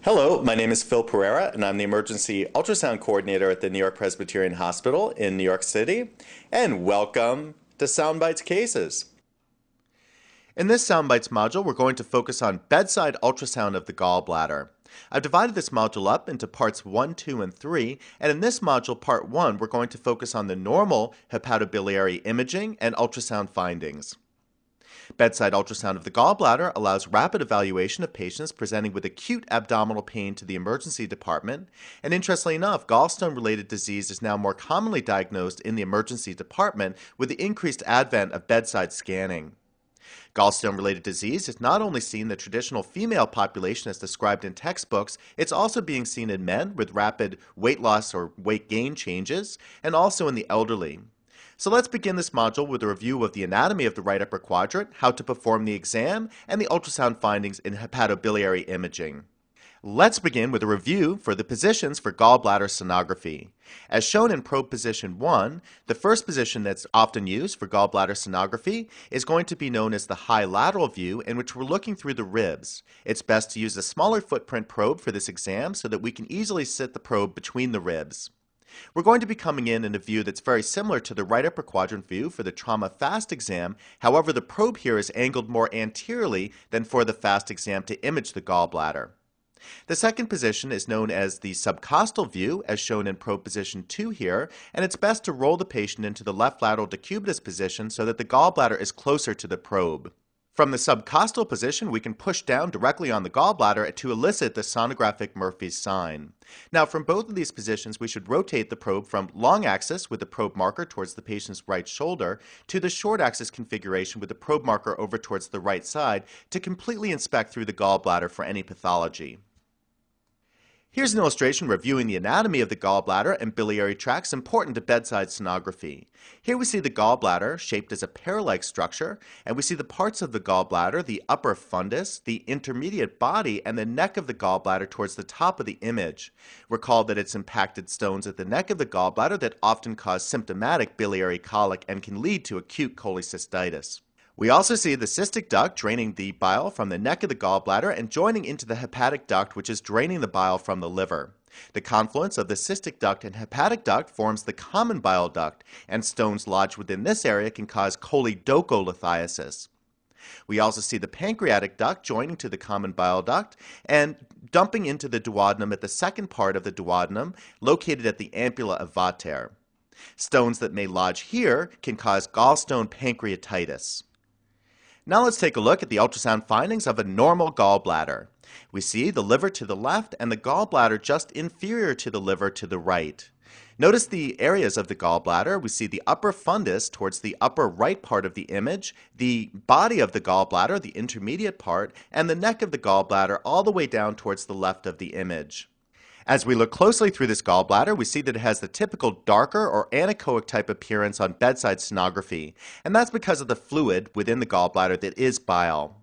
Hello, my name is Phil Pereira, and I'm the emergency ultrasound coordinator at the New York Presbyterian Hospital in New York City. And welcome to Soundbites Cases. In this Soundbites module, we're going to focus on bedside ultrasound of the gallbladder. I've divided this module up into parts 1, 2, and 3, and in this module, part 1, we're going to focus on the normal hepatobiliary imaging and ultrasound findings. Bedside ultrasound of the gallbladder allows rapid evaluation of patients presenting with acute abdominal pain to the emergency department, and interestingly enough, gallstone-related disease is now more commonly diagnosed in the emergency department with the increased advent of bedside scanning. Gallstone-related disease is not only seen in the traditional female population as described in textbooks, it's also being seen in men with rapid weight loss or weight gain changes, and also in the elderly. So let's begin this module with a review of the anatomy of the right upper quadrant, how to perform the exam, and the ultrasound findings in hepatobiliary imaging. Let's begin with a review for the positions for gallbladder sonography. As shown in probe position 1, the first position that's often used for gallbladder sonography is going to be known as the high lateral view, in which we're looking through the ribs. It's best to use a smaller footprint probe for this exam so that we can easily sit the probe between the ribs. We're going to be coming in a view that's very similar to the right upper quadrant view for the trauma fast exam. However, the probe here is angled more anteriorly than for the fast exam to image the gallbladder. The second position is known as the subcostal view, as shown in probe position 2 here, and it's best to roll the patient into the left lateral decubitus position so that the gallbladder is closer to the probe. From the subcostal position, we can push down directly on the gallbladder to elicit the sonographic Murphy's sign. Now, from both of these positions, we should rotate the probe from long axis with the probe marker towards the patient's right shoulder to the short axis configuration with the probe marker over towards the right side to completely inspect through the gallbladder for any pathology. Here's an illustration reviewing the anatomy of the gallbladder and biliary tracts important to bedside sonography. Here we see the gallbladder shaped as a pear-like structure, and we see the parts of the gallbladder, the upper fundus, the intermediate body, and the neck of the gallbladder towards the top of the image. Recall that it's impacted stones at the neck of the gallbladder that often cause symptomatic biliary colic and can lead to acute cholecystitis. We also see the cystic duct draining the bile from the neck of the gallbladder and joining into the hepatic duct, which is draining the bile from the liver. The confluence of the cystic duct and hepatic duct forms the common bile duct, and stones lodged within this area can cause choledocholithiasis. We also see the pancreatic duct joining to the common bile duct and dumping into the duodenum at the second part of the duodenum, located at the ampulla of Vater. Stones that may lodge here can cause gallstone pancreatitis. Now let's take a look at the ultrasound findings of a normal gallbladder. We see the liver to the left and the gallbladder just inferior to the liver to the right. Notice the areas of the gallbladder. We see the upper fundus towards the upper right part of the image, the body of the gallbladder, the intermediate part, and the neck of the gallbladder all the way down towards the left of the image. As we look closely through this gallbladder, we see that it has the typical darker or anechoic type appearance on bedside sonography, and that's because of the fluid within the gallbladder that is bile.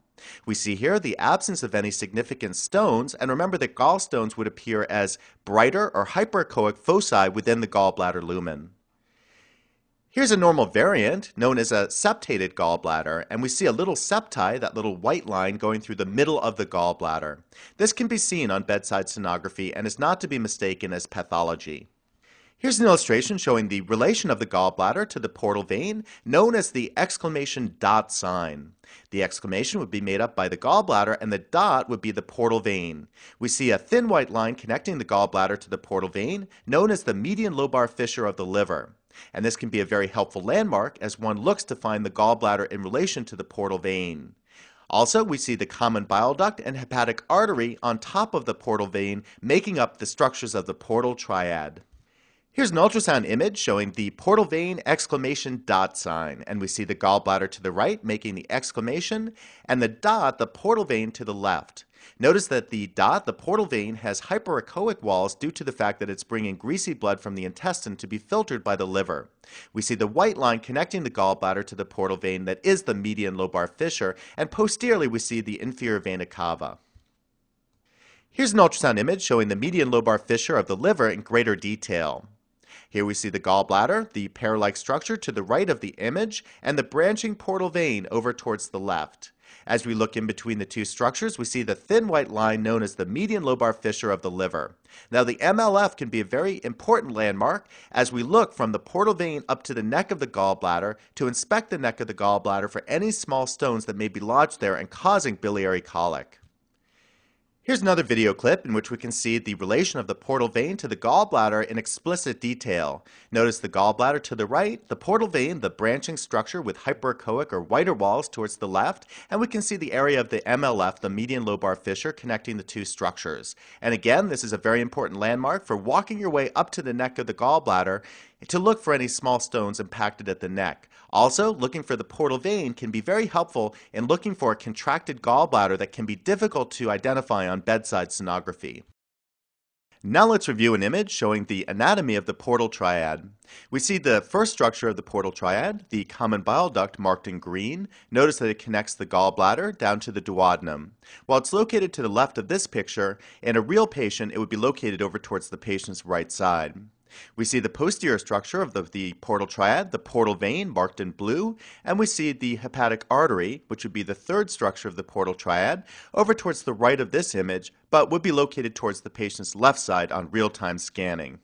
We see here the absence of any significant stones, and remember that gallstones would appear as brighter or hyperechoic foci within the gallbladder lumen. Here's a normal variant known as a septated gallbladder, and we see a little septi, that little white line, going through the middle of the gallbladder. This can be seen on bedside sonography and is not to be mistaken as pathology. Here's an illustration showing the relation of the gallbladder to the portal vein, known as the exclamation dot sign. The exclamation would be made up by the gallbladder, and the dot would be the portal vein. We see a thin white line connecting the gallbladder to the portal vein, known as the median lobar fissure of the liver. And this can be a very helpful landmark as one looks to find the gallbladder in relation to the portal vein. Also, we see the common bile duct and hepatic artery on top of the portal vein, making up the structures of the portal triad. Here's an ultrasound image showing the portal vein exclamation dot sign, and we see the gallbladder to the right making the exclamation, and the dot, the portal vein, to the left. Notice that the dot, the portal vein, has hyperechoic walls due to the fact that it's bringing greasy blood from the intestine to be filtered by the liver. We see the white line connecting the gallbladder to the portal vein that is the median lobar fissure, and posteriorly we see the inferior vena cava. Here's an ultrasound image showing the median lobar fissure of the liver in greater detail. Here we see the gallbladder, the pear-like structure to the right of the image, and the branching portal vein over towards the left. As we look in between the two structures, we see the thin white line known as the median lobar fissure of the liver. Now, the MLF can be a very important landmark as we look from the portal vein up to the neck of the gallbladder to inspect the neck of the gallbladder for any small stones that may be lodged there and causing biliary colic. Here's another video clip in which we can see the relation of the portal vein to the gallbladder in explicit detail. Notice the gallbladder to the right, the portal vein, the branching structure with hyperechoic or whiter walls towards the left, and we can see the area of the MLF, the median lobar fissure, connecting the two structures. And again, this is a very important landmark for walking your way up to the neck of the gallbladder to look for any small stones impacted at the neck. Also, looking for the portal vein can be very helpful in looking for a contracted gallbladder that can be difficult to identify on bedside sonography. Now let's review an image showing the anatomy of the portal triad. We see the first structure of the portal triad, the common bile duct marked in green. Notice that it connects the gallbladder down to the duodenum. While it's located to the left of this picture, in a real patient it would be located over towards the patient's right side. We see the posterior structure of the portal triad, the portal vein marked in blue, and we see the hepatic artery, which would be the third structure of the portal triad, over towards the right of this image, but would be located towards the patient's left side on real-time scanning.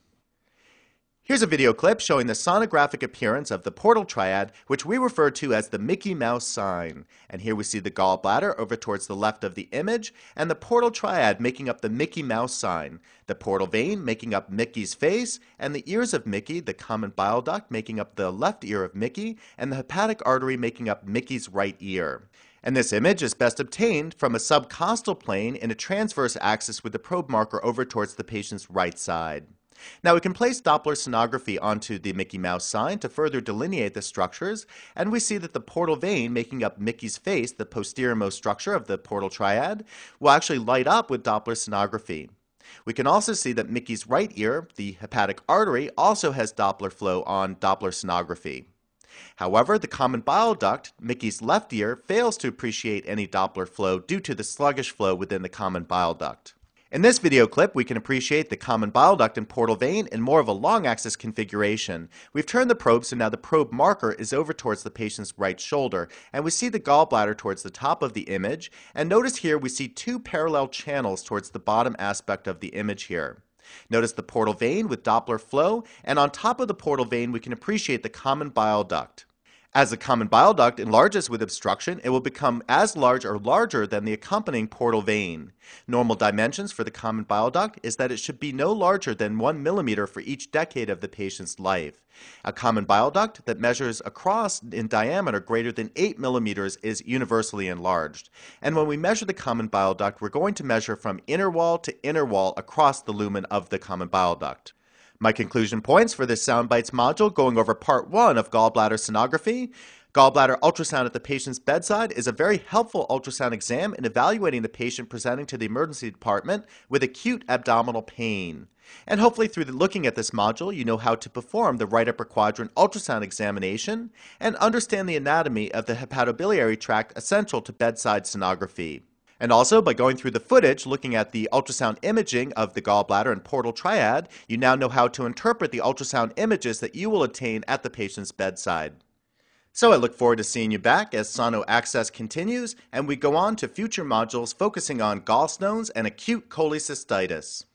Here's a video clip showing the sonographic appearance of the portal triad, which we refer to as the Mickey Mouse sign. And here we see the gallbladder over towards the left of the image, and the portal triad making up the Mickey Mouse sign, the portal vein making up Mickey's face, and the ears of Mickey, the common bile duct making up the left ear of Mickey, and the hepatic artery making up Mickey's right ear. And this image is best obtained from a subcostal plane in a transverse axis with the probe marker over towards the patient's right side. Now we can place Doppler sonography onto the Mickey Mouse sign to further delineate the structures, and we see that the portal vein making up Mickey's face, the posteriormost structure of the portal triad, will actually light up with Doppler sonography. We can also see that Mickey's right ear, the hepatic artery, also has Doppler flow on Doppler sonography. However, the common bile duct, Mickey's left ear, fails to appreciate any Doppler flow due to the sluggish flow within the common bile duct. In this video clip, we can appreciate the common bile duct and portal vein in more of a long axis configuration. We've turned the probe so now the probe marker is over towards the patient's right shoulder, and we see the gallbladder towards the top of the image, and notice here we see two parallel channels towards the bottom aspect of the image here. Notice the portal vein with Doppler flow, and on top of the portal vein we can appreciate the common bile duct. As the common bile duct enlarges with obstruction, it will become as large or larger than the accompanying portal vein. Normal dimensions for the common bile duct is that it should be no larger than 1 millimeter for each decade of the patient's life. A common bile duct that measures across in diameter greater than 8 millimeters is universally enlarged. And when we measure the common bile duct, we're going to measure from inner wall to inner wall across the lumen of the common bile duct. My conclusion points for this Soundbites module going over part 1 of gallbladder sonography. Gallbladder ultrasound at the patient's bedside is a very helpful ultrasound exam in evaluating the patient presenting to the emergency department with acute abdominal pain. And hopefully through looking at this module, you know how to perform the right upper quadrant ultrasound examination and understand the anatomy of the hepatobiliary tract essential to bedside sonography. And also, by going through the footage, looking at the ultrasound imaging of the gallbladder and portal triad, you now know how to interpret the ultrasound images that you will obtain at the patient's bedside. So I look forward to seeing you back as Sono Access continues, and we go on to future modules focusing on gallstones and acute cholecystitis.